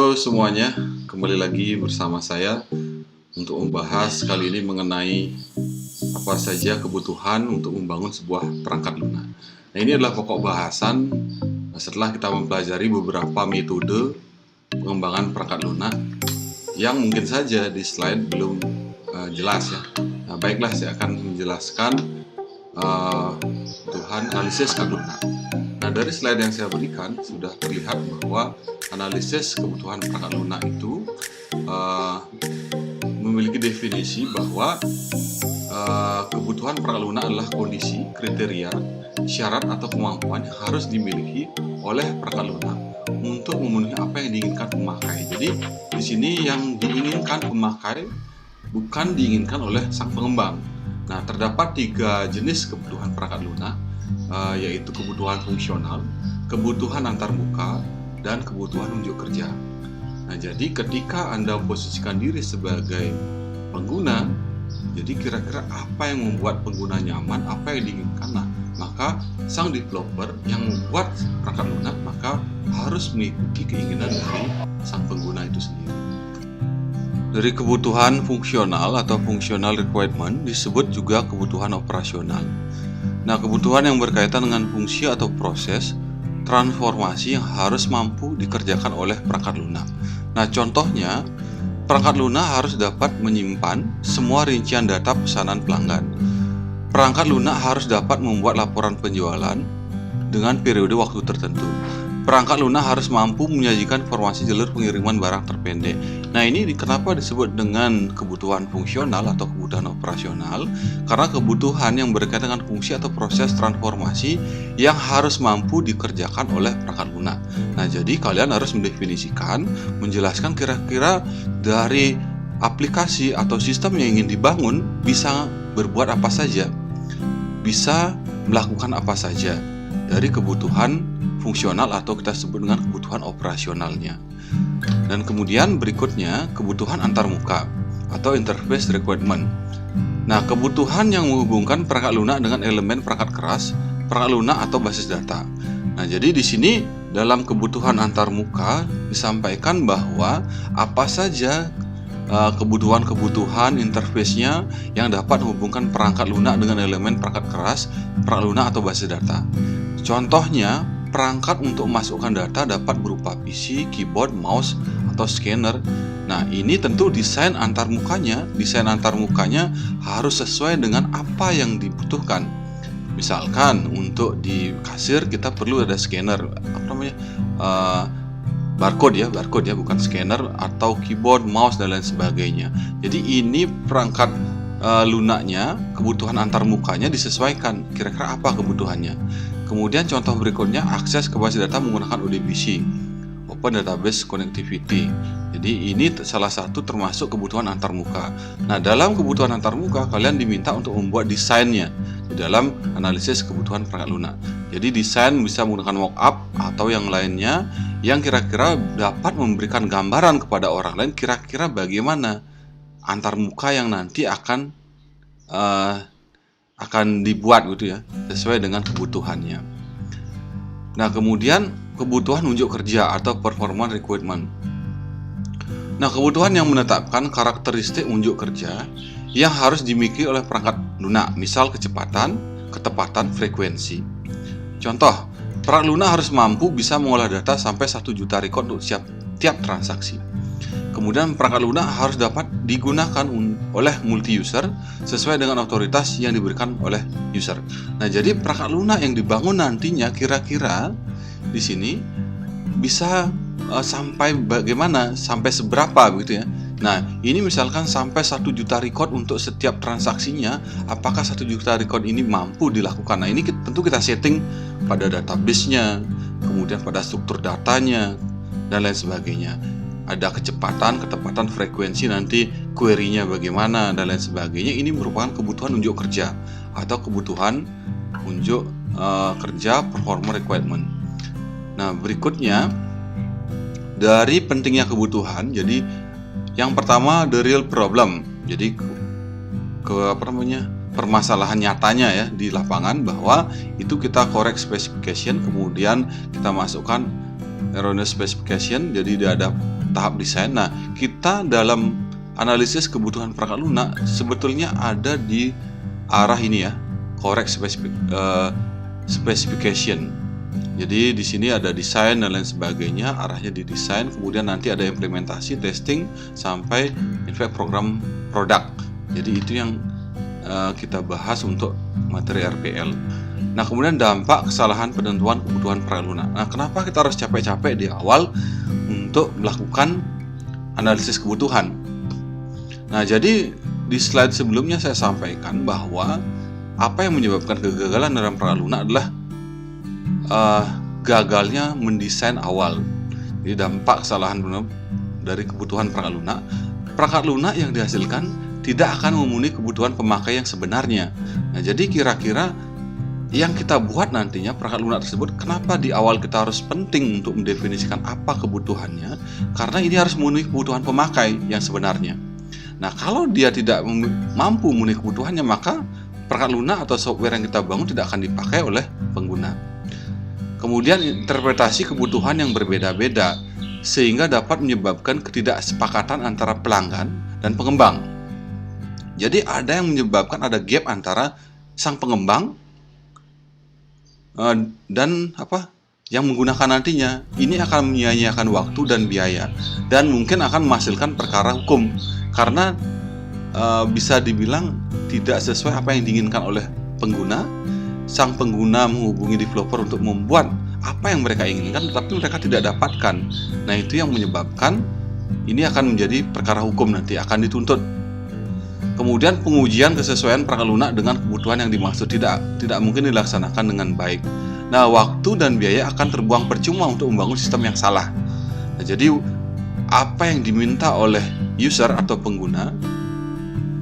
Halo semuanya, kembali lagi bersama saya untuk membahas kali ini mengenai apa saja kebutuhan untuk membangun sebuah perangkat lunak. Nah, ini adalah pokok bahasan setelah kita mempelajari beberapa metode pengembangan perangkat lunak yang mungkin saja di slide belum jelas ya. Nah, baiklah, saya akan menjelaskan kebutuhan analisis perangkat lunak. Nah, dari slide yang saya berikan sudah terlihat bahwa analisis kebutuhan perangkat lunak itu memiliki definisi bahwa kebutuhan perangkat lunak adalah kondisi, kriteria, syarat atau kemampuan yang harus dimiliki oleh perangkat lunak untuk memenuhi apa yang diinginkan pemakai. Jadi di sini yang diinginkan pemakai bukan diinginkan oleh sang pengembang. Nah, terdapat 3 jenis kebutuhan perangkat lunak, yaitu kebutuhan fungsional, kebutuhan antarmuka, dan kebutuhan unjuk kerja. Nah, jadi ketika Anda memposisikan diri sebagai pengguna, jadi kira-kira apa yang membuat pengguna nyaman, apa yang diinginkan, nah, maka sang developer yang membuat perangkat lunak maka harus mengikuti keinginan dari sang pengguna itu sendiri. Dari kebutuhan fungsional atau functional requirement disebut juga kebutuhan operasional. Nah, kebutuhan yang berkaitan dengan fungsi atau proses transformasi yang harus mampu dikerjakan oleh perangkat lunak. Nah, contohnya, perangkat lunak harus dapat menyimpan semua rincian data pesanan pelanggan. Perangkat lunak harus dapat membuat laporan penjualan dengan periode waktu tertentu. Perangkat lunak harus mampu menyajikan informasi jalur pengiriman barang terpendek. Nah, ini kenapa disebut dengan kebutuhan fungsional atau kebutuhan operasional? Karena kebutuhan yang berkaitan dengan fungsi atau proses transformasi yang harus mampu dikerjakan oleh perangkat lunak. Nah, jadi kalian harus mendefinisikan, menjelaskan kira-kira dari aplikasi atau sistem yang ingin dibangun bisa berbuat apa saja, bisa melakukan apa saja dari kebutuhan fungsional atau kita sebut dengan kebutuhan operasionalnya. Dan kemudian berikutnya kebutuhan antarmuka atau interface requirement. Nah, kebutuhan yang menghubungkan perangkat lunak dengan elemen perangkat keras, perangkat lunak atau basis data. Nah, jadi di sini dalam kebutuhan antarmuka disampaikan bahwa apa saja kebutuhan-kebutuhan interface-nya yang dapat menghubungkan perangkat lunak dengan elemen perangkat keras, perangkat lunak atau basis data. Contohnya, perangkat untuk memasukkan data dapat berupa PC, keyboard, mouse, atau scanner. Nah, ini tentu desain antarmukanya harus sesuai dengan apa yang dibutuhkan. Misalkan untuk di kasir kita perlu ada scanner, barcode ya, bukan scanner, atau keyboard, mouse, dan lain sebagainya. Jadi ini perangkat lunaknya, kebutuhan antarmukanya disesuaikan, kira-kira apa kebutuhannya. Kemudian contoh berikutnya, akses ke basis data menggunakan ODBC, Open Database Connectivity. Jadi ini salah satu termasuk kebutuhan antarmuka. Nah, dalam kebutuhan antarmuka kalian diminta untuk membuat desainnya di dalam analisis kebutuhan perangkat lunak. Jadi desain bisa menggunakan mockup atau yang lainnya yang kira-kira dapat memberikan gambaran kepada orang lain kira-kira bagaimana antarmuka yang nanti akan dibuat gitu ya, sesuai dengan kebutuhannya. Nah, kemudian kebutuhan unjuk kerja atau performance requirement. Nah, kebutuhan yang menetapkan karakteristik unjuk kerja yang harus dimiliki oleh perangkat lunak, misal kecepatan, ketepatan, frekuensi. Contoh, perangkat lunak harus mampu bisa mengolah data sampai 1 juta record untuk tiap transaksi. Kemudian perangkat lunak harus dapat digunakan oleh multi-user sesuai dengan otoritas yang diberikan oleh user. Nah, jadi perangkat lunak yang dibangun nantinya kira-kira di sini bisa sampai bagaimana, sampai seberapa begitu ya. Nah, ini misalkan sampai 1 juta record untuk setiap transaksinya, apakah 1 juta record ini mampu dilakukan? Nah, ini tentu kita setting pada database-nya, kemudian pada struktur datanya, dan lain sebagainya. Ada kecepatan, ketepatan, frekuensi, nanti query-nya bagaimana, dan lain sebagainya. Ini merupakan kebutuhan unjuk kerja atau kebutuhan unjuk kerja performance requirement. Nah, berikutnya dari pentingnya kebutuhan, jadi yang pertama the real problem. Jadi permasalahan nyatanya ya di lapangan, bahwa itu kita correct specification, kemudian kita masukkan erroneous specification, jadi dia ada tahap desain. Nah, kita dalam analisis kebutuhan perangkat lunak sebetulnya ada di arah ini ya, correct specification. Jadi di sini ada desain dan lain sebagainya, arahnya di desain, kemudian nanti ada implementasi, testing, sampai in fact program produk. Jadi itu yang kita bahas untuk materi RPL. Nah, kemudian dampak kesalahan penentuan kebutuhan perangkat lunak. Nah, kenapa kita harus capek-capek di awal untuk melakukan analisis kebutuhan? Nah, jadi di slide sebelumnya saya sampaikan bahwa apa yang menyebabkan kegagalan dalam perangkat lunak adalah gagalnya mendesain awal. Jadi dampak kesalahan dari kebutuhan perangkat lunak yang dihasilkan tidak akan memenuhi kebutuhan pemakai yang sebenarnya. Nah, jadi kira-kira yang kita buat nantinya perangkat lunak tersebut, kenapa di awal kita harus penting untuk mendefinisikan apa kebutuhannya? Karena ini harus memenuhi kebutuhan pemakai yang sebenarnya. Nah, kalau dia tidak mampu memenuhi kebutuhannya, maka perangkat lunak atau software yang kita bangun tidak akan dipakai oleh pengguna. Kemudian interpretasi kebutuhan yang berbeda-beda sehingga dapat menyebabkan ketidaksepakatan antara pelanggan dan pengembang. Jadi ada yang menyebabkan ada gap antara sang pengembang dan yang menggunakan nantinya. Ini akan menyia-nyiakan waktu dan biaya, dan mungkin akan menghasilkan perkara hukum karena bisa dibilang tidak sesuai apa yang diinginkan oleh pengguna. Sang pengguna menghubungi developer untuk membuat apa yang mereka inginkan, tetapi mereka tidak dapatkan. Nah, itu yang menyebabkan ini akan menjadi perkara hukum, nanti akan dituntut. Kemudian pengujian kesesuaian perangkat lunak dengan kebutuhan yang dimaksud tidak mungkin dilaksanakan dengan baik. Nah, waktu dan biaya akan terbuang percuma untuk membangun sistem yang salah. Nah, jadi apa yang diminta oleh user atau pengguna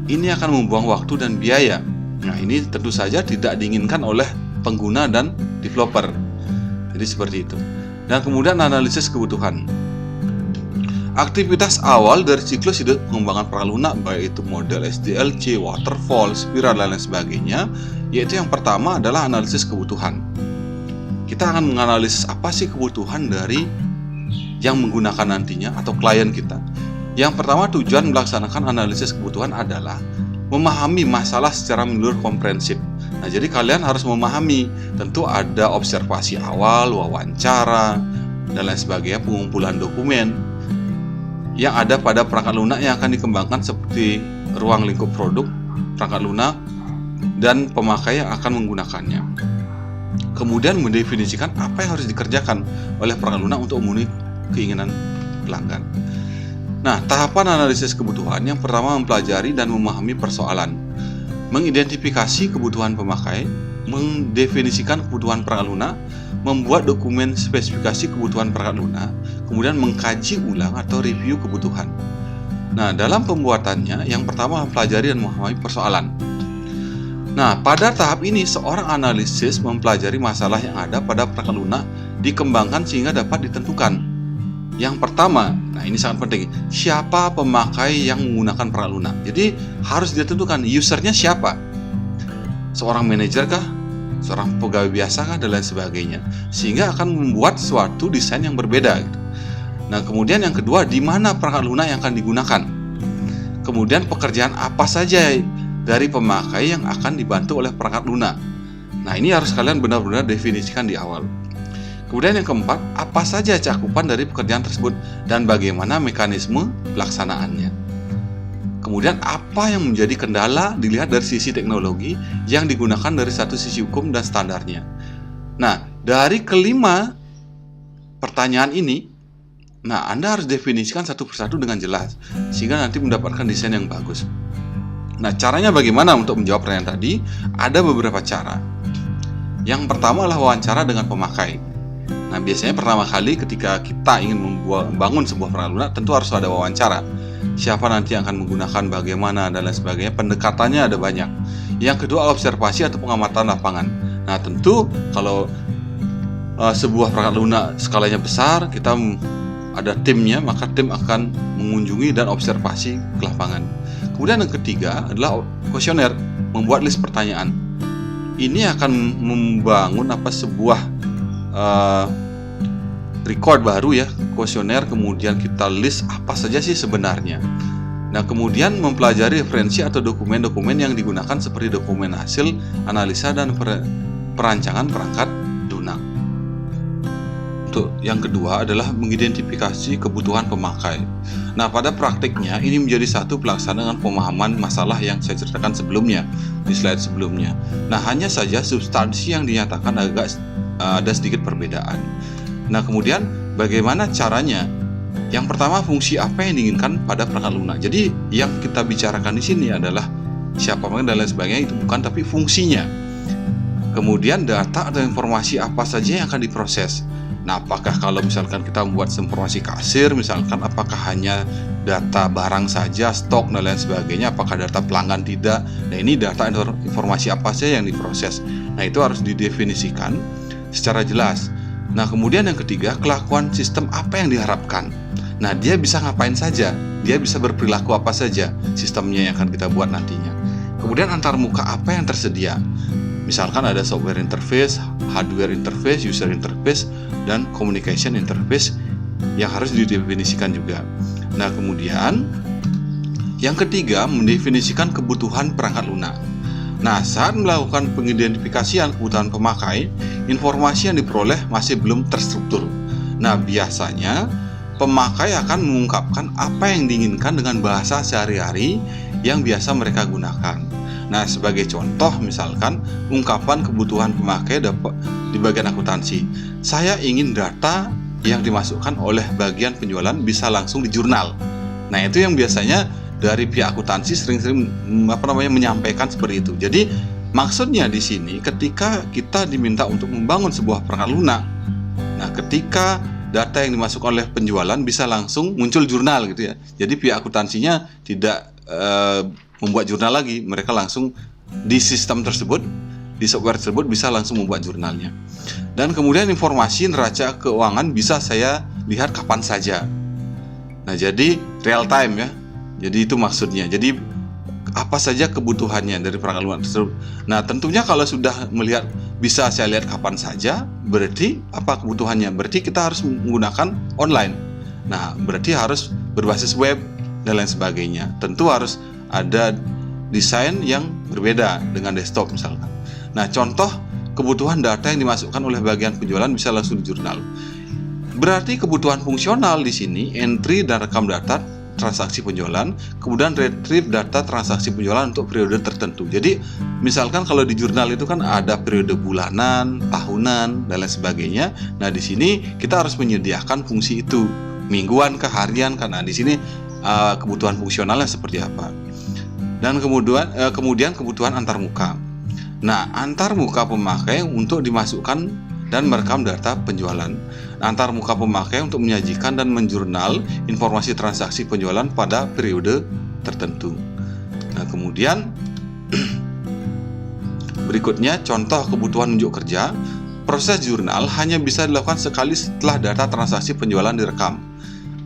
ini akan membuang waktu dan biaya. Nah, ini tentu saja tidak diinginkan oleh pengguna dan developer. Jadi seperti itu. Dan kemudian analisis kebutuhan. Aktivitas awal dari siklus hidup pengembangan perangkat lunak, baik itu model SDLC, waterfall, spiral, dan lain sebagainya, yaitu yang pertama adalah analisis kebutuhan. Kita akan menganalisis apa sih kebutuhan dari yang menggunakan nantinya atau klien kita. Yang pertama, tujuan melaksanakan analisis kebutuhan adalah memahami masalah secara menyeluruh komprehensif. Nah, jadi kalian harus memahami, tentu ada observasi awal, wawancara, dan lain sebagainya, pengumpulan dokumen yang ada pada perangkat lunak yang akan dikembangkan seperti ruang lingkup produk, perangkat lunak, dan pemakai yang akan menggunakannya. Kemudian mendefinisikan apa yang harus dikerjakan oleh perangkat lunak untuk memenuhi keinginan pelanggan. Nah, tahapan analisis kebutuhan yang pertama mempelajari dan memahami persoalan, mengidentifikasi kebutuhan pemakai, mendefinisikan kebutuhan perangkat lunak, membuat dokumen spesifikasi kebutuhan perangkat lunak, kemudian mengkaji ulang atau review kebutuhan. Nah, dalam pembuatannya, yang pertama mempelajari dan memahami persoalan. Nah, pada tahap ini, seorang analisis mempelajari masalah yang ada pada perangkat lunak, dikembangkan sehingga dapat ditentukan. Yang pertama, nah ini sangat penting, siapa pemakai yang menggunakan perangkat lunak. Jadi harus ditentukan usernya siapa. Seorang manajer kah? Seorang pegawai biasa kah? Dan lain sebagainya. Sehingga akan membuat suatu desain yang berbeda gitu. Nah, kemudian yang kedua, di mana perangkat lunak yang akan digunakan. Kemudian pekerjaan apa saja dari pemakai yang akan dibantu oleh perangkat lunak. Nah, ini harus kalian benar-benar definisikan di awal. Kemudian yang keempat, apa saja cakupan dari pekerjaan tersebut dan bagaimana mekanisme pelaksanaannya. Kemudian apa yang menjadi kendala dilihat dari sisi teknologi yang digunakan dari satu sisi hukum dan standarnya. Nah, dari kelima pertanyaan ini, nah Anda harus definisikan satu persatu dengan jelas sehingga nanti mendapatkan desain yang bagus. Nah, caranya bagaimana untuk menjawab pertanyaan tadi? Ada beberapa cara. Yang pertama adalah wawancara dengan pemakai. Nah, biasanya pertama kali ketika kita ingin membangun sebuah perangkat lunak, tentu harus ada wawancara. Siapa nanti yang akan menggunakan, bagaimana, dan lain sebagainya. Pendekatannya ada banyak. Yang kedua, observasi atau pengamatan lapangan. Nah, tentu kalau sebuah perangkat lunak skalanya besar, kita ada timnya, maka tim akan mengunjungi dan observasi ke lapangan. Kemudian yang ketiga adalah kuesioner, membuat list pertanyaan. Ini akan membangun sebuah record baru ya, kuesioner, kemudian kita list apa saja sih sebenarnya. Nah, kemudian mempelajari referensi atau dokumen-dokumen yang digunakan seperti dokumen hasil, analisa, dan perancangan perangkat lunak. Untuk yang kedua adalah mengidentifikasi kebutuhan pemakai. Nah, pada praktiknya ini menjadi satu pelaksanaan pemahaman masalah yang saya ceritakan sebelumnya, di slide sebelumnya. Nah, hanya saja substansi yang dinyatakan agak ada sedikit perbedaan. Nah, kemudian bagaimana caranya? Yang pertama, fungsi apa yang diinginkan pada perangkat lunak. Jadi yang kita bicarakan di sini adalah siapa dan lain sebagainya, itu bukan, tapi fungsinya. Kemudian data atau informasi apa saja yang akan diproses. Nah, apakah kalau misalkan kita membuat informasi kasir, misalkan apakah hanya data barang saja, stok dan lain sebagainya, apakah data pelanggan tidak. Nah, ini data atau informasi apa saja yang diproses. Nah, itu harus didefinisikan secara jelas. Nah, kemudian yang ketiga, kelakuan sistem apa yang diharapkan. Nah, dia bisa ngapain saja, dia bisa berperilaku apa saja sistemnya yang akan kita buat nantinya. Kemudian antarmuka apa yang tersedia. Misalkan ada software interface, hardware interface, user interface, dan communication interface yang harus didefinisikan juga. Nah, kemudian yang ketiga, mendefinisikan kebutuhan perangkat lunak. Nah, saat melakukan pengidentifikasian kebutuhan pemakai, informasi yang diperoleh masih belum terstruktur. Nah, biasanya pemakai akan mengungkapkan apa yang diinginkan dengan bahasa sehari-hari yang biasa mereka gunakan. Nah, sebagai contoh misalkan ungkapan kebutuhan pemakai dapat di bagian akuntansi. Saya ingin data yang dimasukkan oleh bagian penjualan bisa langsung di jurnal. Nah, itu yang biasanya dari pihak akuntansi sering-sering menyampaikan seperti itu. Jadi, maksudnya di sini ketika kita diminta untuk membangun sebuah perangkat lunak. Nah, ketika data yang dimasukkan oleh penjualan bisa langsung muncul jurnal gitu ya. Jadi pihak akuntansinya tidak membuat jurnal lagi, mereka langsung di sistem tersebut, di software tersebut bisa langsung membuat jurnalnya. Dan kemudian informasi neraca keuangan bisa saya lihat kapan saja. Nah, jadi real time ya. Jadi itu maksudnya. Jadi apa saja kebutuhannya dari perangkat lunak tersebut. Nah, tentunya kalau sudah melihat bisa saya lihat kapan saja, berarti apa kebutuhannya? Berarti kita harus menggunakan online. Nah, berarti harus berbasis web dan lain sebagainya. Tentu harus ada desain yang berbeda dengan desktop misalkan. Nah, contoh kebutuhan data yang dimasukkan oleh bagian penjualan bisa langsung di jurnal. Berarti kebutuhan fungsional di sini entry dan rekam data transaksi penjualan, kemudian retrieve data transaksi penjualan untuk periode tertentu. Jadi, misalkan kalau di jurnal itu kan ada periode bulanan, tahunan, dan lain sebagainya. Nah, di sini kita harus menyediakan fungsi itu, mingguan ke harian, karena di sini kebutuhan fungsionalnya seperti apa. Dan kemudian kebutuhan antarmuka. Nah, antarmuka pemakai untuk dimasukkan dan merekam data penjualan. Antarmuka pemakai untuk menyajikan dan menjurnal informasi transaksi penjualan pada periode tertentu. Nah, kemudian berikutnya contoh kebutuhan unjuk kerja. Proses jurnal hanya bisa dilakukan sekali setelah data transaksi penjualan direkam.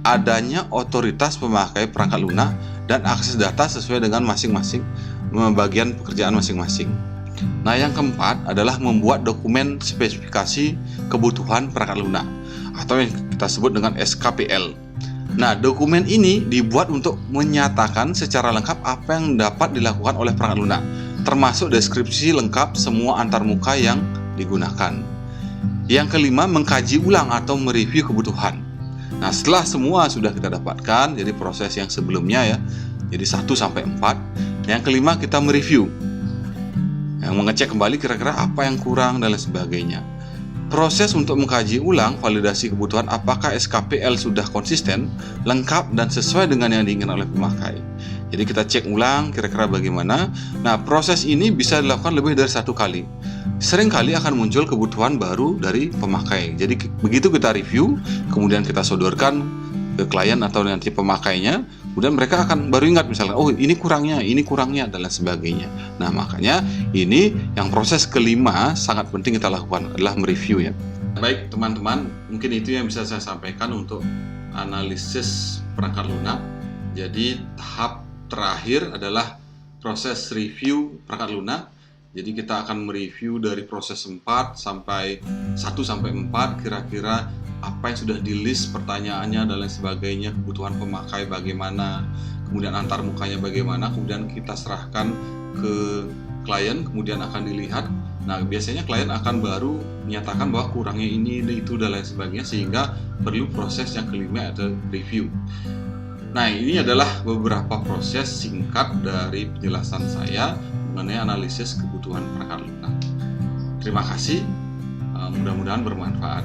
Adanya otoritas pemakai perangkat lunak dan akses data sesuai dengan masing-masing bagian pekerjaan masing-masing. Nah, yang keempat adalah membuat dokumen spesifikasi kebutuhan perangkat lunak atau yang kita sebut dengan SKPL. Nah, dokumen ini dibuat untuk menyatakan secara lengkap apa yang dapat dilakukan oleh perangkat lunak, termasuk deskripsi lengkap semua antarmuka yang digunakan. Yang kelima, mengkaji ulang atau mereview kebutuhan. Nah, setelah semua sudah kita dapatkan, jadi proses yang sebelumnya ya, jadi 1 sampai 4. Yang kelima, kita mereview, yang mengecek kembali kira-kira apa yang kurang dan lain sebagainya. Proses untuk mengkaji ulang validasi kebutuhan apakah SKPL sudah konsisten, lengkap, dan sesuai dengan yang diinginkan oleh pemakai. Jadi kita cek ulang kira-kira bagaimana. Nah, proses ini bisa dilakukan lebih dari 1 kali. Seringkali akan muncul kebutuhan baru dari pemakai. Jadi begitu kita review, kemudian kita sodorkan ke klien atau nanti pemakainya, kemudian mereka akan baru ingat misalnya, oh ini kurangnya, dan lain sebagainya. Nah, makanya ini yang proses kelima sangat penting kita lakukan adalah mereview ya. Baik teman-teman, mungkin itu yang bisa saya sampaikan untuk analisis perangkat lunak. Jadi tahap terakhir adalah proses review perangkat lunak. Jadi kita akan mereview dari proses 4 sampai 1 sampai 4 kira-kira apa yang sudah di list pertanyaannya dan lain sebagainya, kebutuhan pemakai bagaimana, kemudian antar mukanya bagaimana, kemudian kita serahkan ke klien, kemudian akan dilihat. Nah, biasanya klien akan baru menyatakan bahwa kurangnya ini, itu, dan lain sebagainya, sehingga perlu proses yang kelima atau review. Nah, ini adalah beberapa proses singkat dari penjelasan saya mengenai analisis kebutuhan perangkat lunak. Terima kasih, mudah-mudahan bermanfaat.